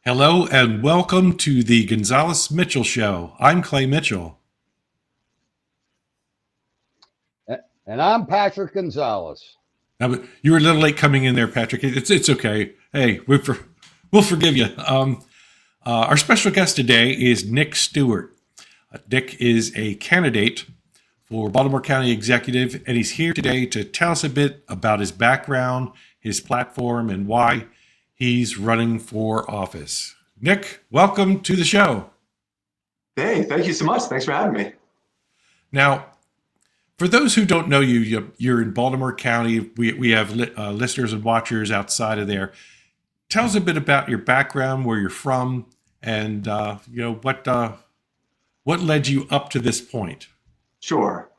Hello and welcome to the Gonzales Mitchell Show. I'm Clay Mitchell. And I'm Patrick Gonzales. Now, you were a little late coming in there, Patrick. It's okay. Hey, we'll forgive you. Our special guest today is Nick Stewart. Nick is a candidate for Baltimore County Executive, and he's here today to tell us a bit about his background, his platform, and why he's running for office. Nick, welcome to the show. Hey, thank you so much. Thanks for having me. Now, for those who don't know you, you're in Baltimore County. We have listeners and watchers outside of there. Tell us a bit about your background, where you're from, and what led you up to this point. Sure.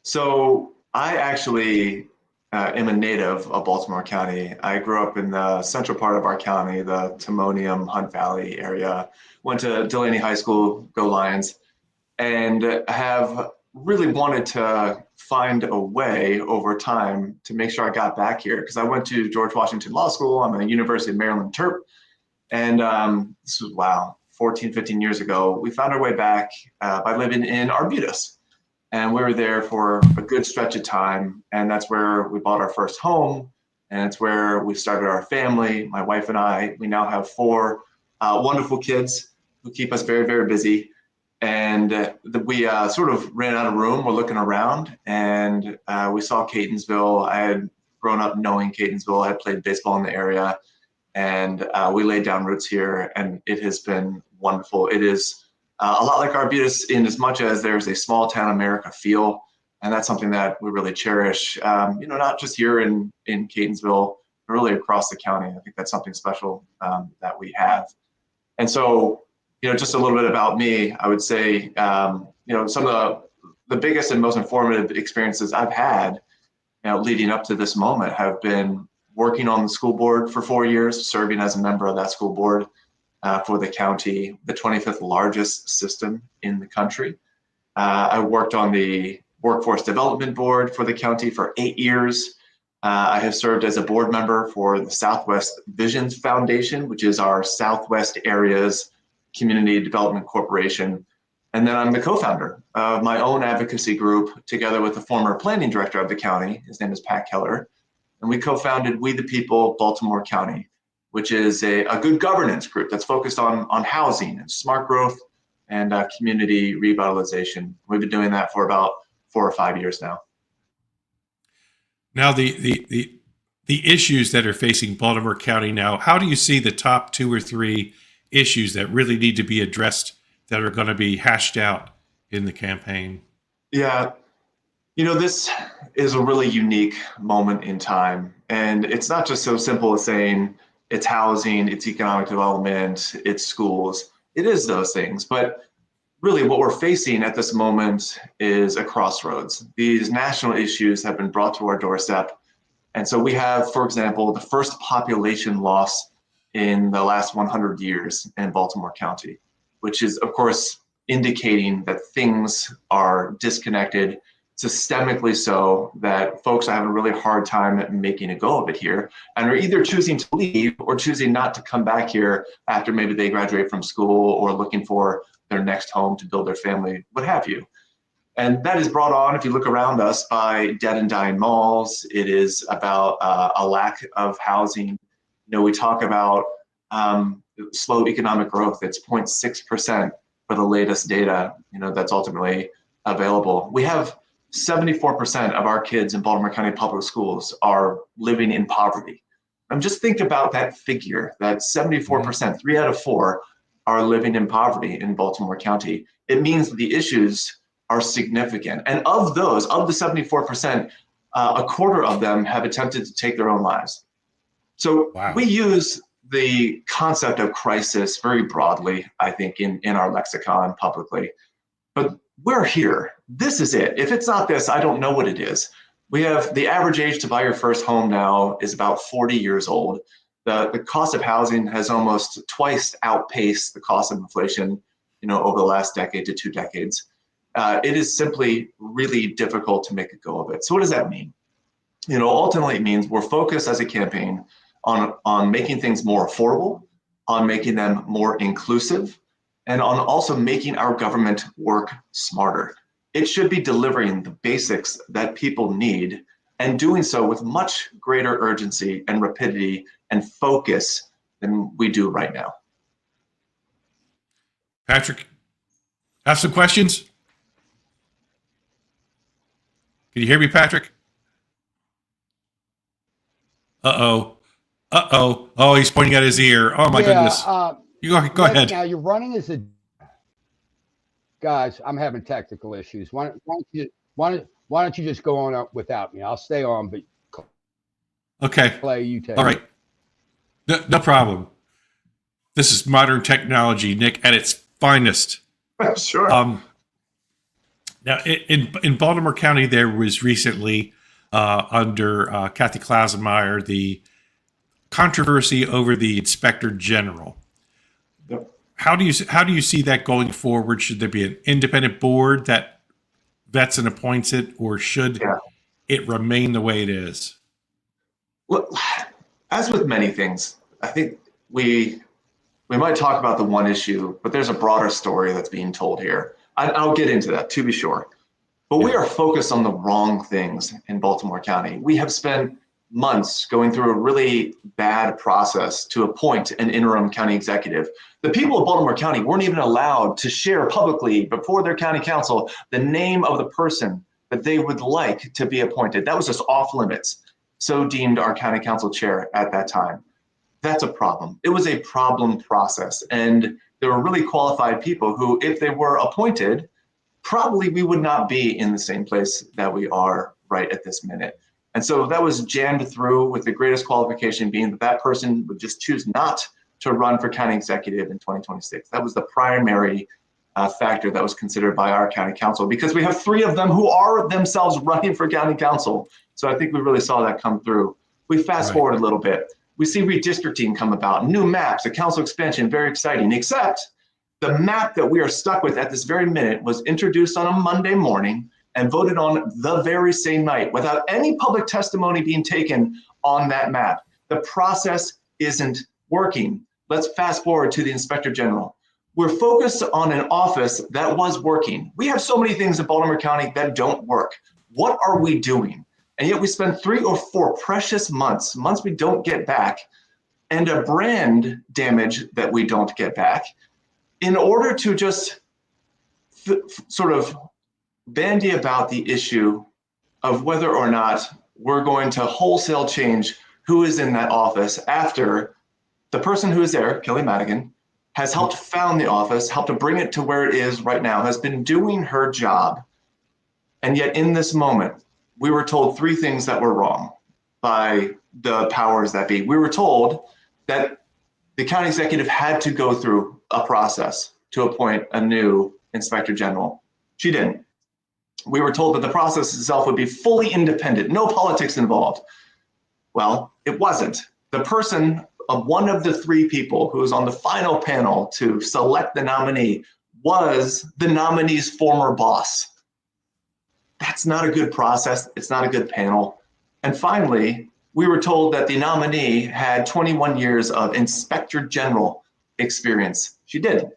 So I actually am a native of Baltimore County. I grew up in the central part of our county, the Timonium, Hunt Valley area. Went to Delaney High School, go Lions, and have really wanted to find a way over time to make sure I got back here because I went to George Washington Law School. I'm a University of Maryland Terp. And this was, 14, 15 years ago. We found our way back by living in Arbutus. And we were there for a good stretch of time. And that's where we bought our first home. And it's where we started our family. My wife and I, we now have four wonderful kids who keep us very, very busy. And we sort of ran out of room. We're looking around and we saw Catonsville. I had grown up knowing Catonsville. I had played baseball in the area and we laid down roots here and it has been wonderful. It is a lot like Arbutus in as much as there's a small town America feel. And that's something that we really cherish, not just here in Catonsville, but really across the county. I think that's something special that we have. And so, just a little bit about me, I would say, some of the biggest and most informative experiences I've had, leading up to this moment have been working on the school board for 4 years, serving as a member of that school board for the county, the 25th largest system in the country. I worked on the workforce development board for the county for 8 years. I have served as a board member for the Southwest Visions Foundation, which is our Southwest area's Community Development Corporation. And then I'm the co-founder of my own advocacy group together with the former planning director of the county. His name is Pat Keller. And we co-founded We the People Baltimore County, which is a good governance group that's focused on housing and smart growth and community revitalization. We've been doing that for about 4 or 5 years now. Now, the issues that are facing Baltimore County now, how do you see the top 2 or 3 issues that really need to be addressed that are going to be hashed out in the campaign? Yeah, this is a really unique moment in time. And it's not just so simple as saying it's housing, it's economic development, it's schools. It is those things. But really what we're facing at this moment is a crossroads. These national issues have been brought to our doorstep. And so we have, for example, the first population loss in the last 100 years in Baltimore County, which is, of course, indicating that things are disconnected systemically so that folks are having a really hard time making a go of it here and are either choosing to leave or choosing not to come back here after maybe they graduate from school or looking for their next home to build their family, what have you. And that is brought on, if you look around us, by dead and dying malls. It is about a lack of housing. We talk about slow economic growth. It's 0.6% for the latest data, that's ultimately available. We have 74% of our kids in Baltimore County Public Schools are living in poverty. And just think about that figure, that 74%, 3 out of 4 are living in poverty in Baltimore County. It means that the issues are significant. And of those, of the 74%, a quarter of them have attempted to take their own lives. So Wow. We use the concept of crisis very broadly, I think, in our lexicon publicly. But we're here. This is it. If it's not this, I don't know what it is. We have the average age to buy your first home now is about 40 years old. The cost of housing has almost twice outpaced the cost of inflation, over the last decade to 2 decades. It is simply really difficult to make a go of it. So what does that mean? Ultimately it means we're focused as a campaign on making things more affordable on making them more inclusive, and on also making our government work smarter. It should be delivering the basics that people need and doing so with much greater urgency and rapidity and focus than we do right now. Patrick, have some questions? Can you hear me, Patrick? Uh-oh. Uh-oh. Oh, he's pointing at his ear. Oh, my goodness. You go Nick, ahead. now you're running as a guys. I'm having technical issues. Why don't you just go on up without me? I'll stay on, but Okay. Clay, you take All right. No problem. This is modern technology, Nick, at its finest. Sure. Now, in Baltimore County, there was recently, under Kathy Klausenmeyer, the controversy over the Inspector General. Yep. How do you see that going forward? Should there be an independent board that vets and appoints it, or should it remain the way it is? Well, as with many things, I think we might talk about the one issue, but there's a broader story that's being told here. I'll get into that, to be sure. But we are focused on the wrong things in Baltimore County. We have spent months going through a really bad process to appoint an interim county executive. The people of Baltimore County weren't even allowed to share publicly before their county council the name of the person that they would like to be appointed. That was just off limits. So deemed our county council chair at that time. That's a problem. It was a problem process. And there were really qualified people who, if they were appointed, probably we would not be in the same place that we are right at this minute. And so that was jammed through, with the greatest qualification being that that person would just choose not to run for county executive in 2026. That was the primary factor that was considered by our county council, because we have 3 of them who are themselves running for county council. So I think we really saw that come through. We fast forward a little bit. We see redistricting come about, new maps, a council expansion, very exciting, except the map that we are stuck with at this very minute was introduced on a Monday morning and voted on the very same night without any public testimony being taken on that map. The process isn't working. Let's fast forward to the Inspector General. We're focused on an office that was working. We have so many things in Baltimore County that don't work. What are we doing? And yet we spend 3 or 4 precious months we don't get back, and a brand damage that we don't get back, in order to just sort of bandy about the issue of whether or not we're going to wholesale change who is in that office after the person who is there, Kelly Madigan, has helped found the office, helped to bring it to where it is right now, has been doing her job. And yet in this moment, we were told 3 things that were wrong by the powers that be. We were told that the county executive had to go through a process to appoint a new inspector general. She didn't. We were told that the process itself would be fully independent, no politics involved. Well, it wasn't. The person of one of the 3 people who was on the final panel to select the nominee was the nominee's former boss. That's not a good process. It's not a good panel. And finally, we were told that the nominee had 21 years of inspector general experience. She did.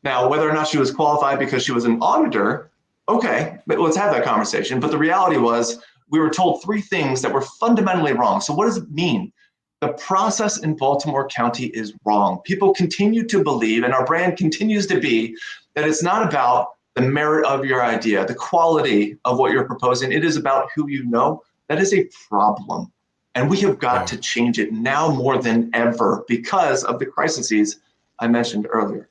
Now, whether or not she was qualified because she was an auditor, okay, let's have that conversation. But the reality was we were told 3 things that were fundamentally wrong. So what does it mean? The process in Baltimore County is wrong. People continue to believe, and our brand continues to be, that it's not about the merit of your idea, the quality of what you're proposing. It is about who you know. That is a problem. And we have got to change it now more than ever because of the crises I mentioned earlier.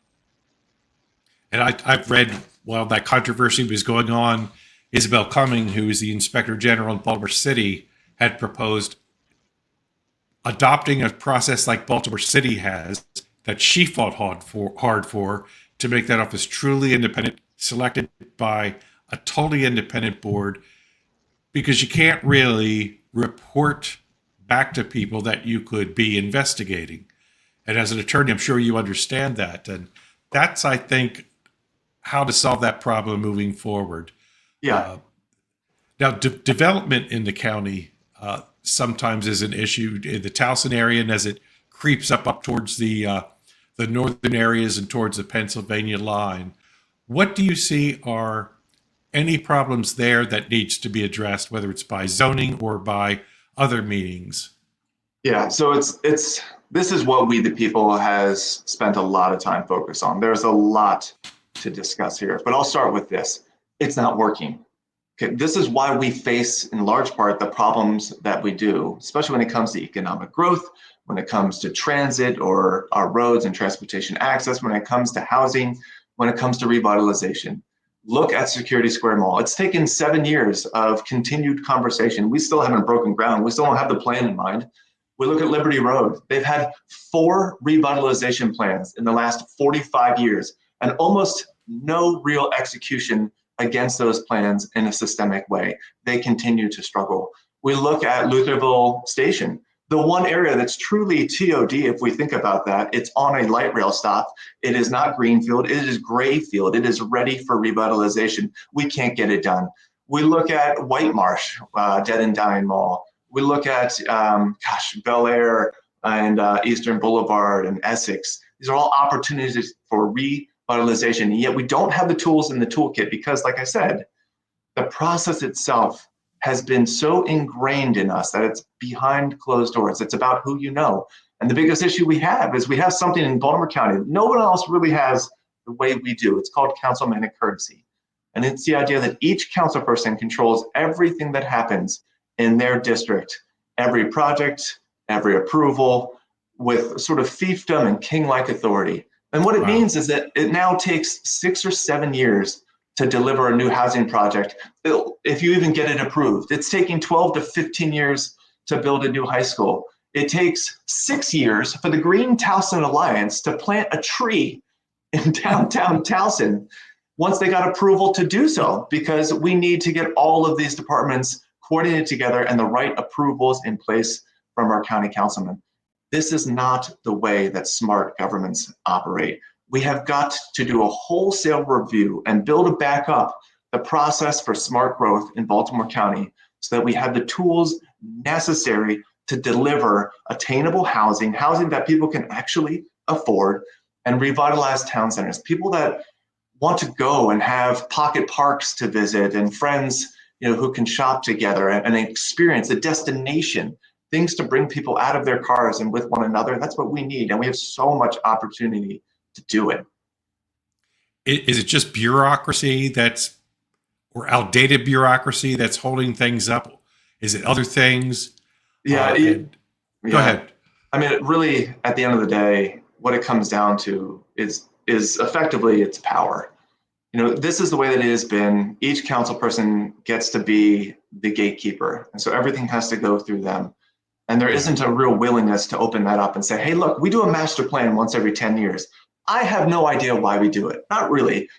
And I've read, while that controversy was going on, Isabel Cumming, who is the Inspector General in Baltimore City, had proposed adopting a process like Baltimore City has, that she fought hard for, to make that office truly independent, selected by a totally independent board, because you can't really report back to people that you could be investigating. And as an attorney, I'm sure you understand that. And that's, I think, how to solve that problem moving forward. Yeah. Now, development in the county sometimes is an issue in the Towson area, and as it creeps up towards the the northern areas and towards the Pennsylvania line. What do you see are any problems there that needs to be addressed, whether it's by zoning or by other meetings? Yeah, so it's this is what we the people has spent a lot of time focused on. There's a lot to discuss here, but I'll start with this. It's not working. Okay, this is why we face in large part the problems that we do, especially when it comes to economic growth, when it comes to transit or our roads and transportation access, when it comes to housing, when it comes to revitalization. Look at Security Square Mall. It's taken 7 years of continued conversation. We still haven't broken ground. We still don't have the plan in mind. We look at Liberty Road. They've had 4 revitalization plans in the last 45 years and almost no real execution against those plans in a systemic way. They continue to struggle. We look at Lutherville Station, the one area that's truly TOD, if we think about that. It's on a light rail stop. It is not greenfield, it is grayfield. It is ready for revitalization. We can't get it done. We look at White Marsh, Dead and Dying Mall. We look at, Bel Air and Eastern Boulevard and Essex. These are all opportunities for revitalization, and yet we don't have the tools in the toolkit because, like I said, the process itself has been so ingrained in us that it's behind closed doors. It's about who you know. And the biggest issue we have is we have something in Baltimore County that no one else really has the way we do. It's called councilmanic courtesy. And it's the idea that each council person controls everything that happens in their district, every project, every approval, with sort of fiefdom and king-like authority. And what it means is that it now takes 6 or 7 years to deliver a new housing project, if you even get it approved. It's taking 12 to 15 years to build a new high school. It takes 6 years for the Green Towson Alliance to plant a tree in downtown Towson once they got approval to do so, because we need to get all of these departments coordinated together and the right approvals in place from our county councilmen. This is not the way that smart governments operate. We have got to do a wholesale review and build back up the process for smart growth in Baltimore County so that we have the tools necessary to deliver attainable housing that people can actually afford, and revitalize town centers. People that want to go and have pocket parks to visit and friends, who can shop together and experience a destination, things to bring people out of their cars and with one another. That's what we need. And we have so much opportunity to do it. Is it just bureaucracy or outdated bureaucracy that's holding things up? Is it other things? Yeah. Go ahead. I mean, really, at the end of the day, what it comes down to is effectively it's power. This is the way that it has been. Each council person gets to be the gatekeeper. And so everything has to go through them. And there isn't a real willingness to open that up and say, hey, look, we do a master plan once every 10 years. I have no idea why we do it. Not really.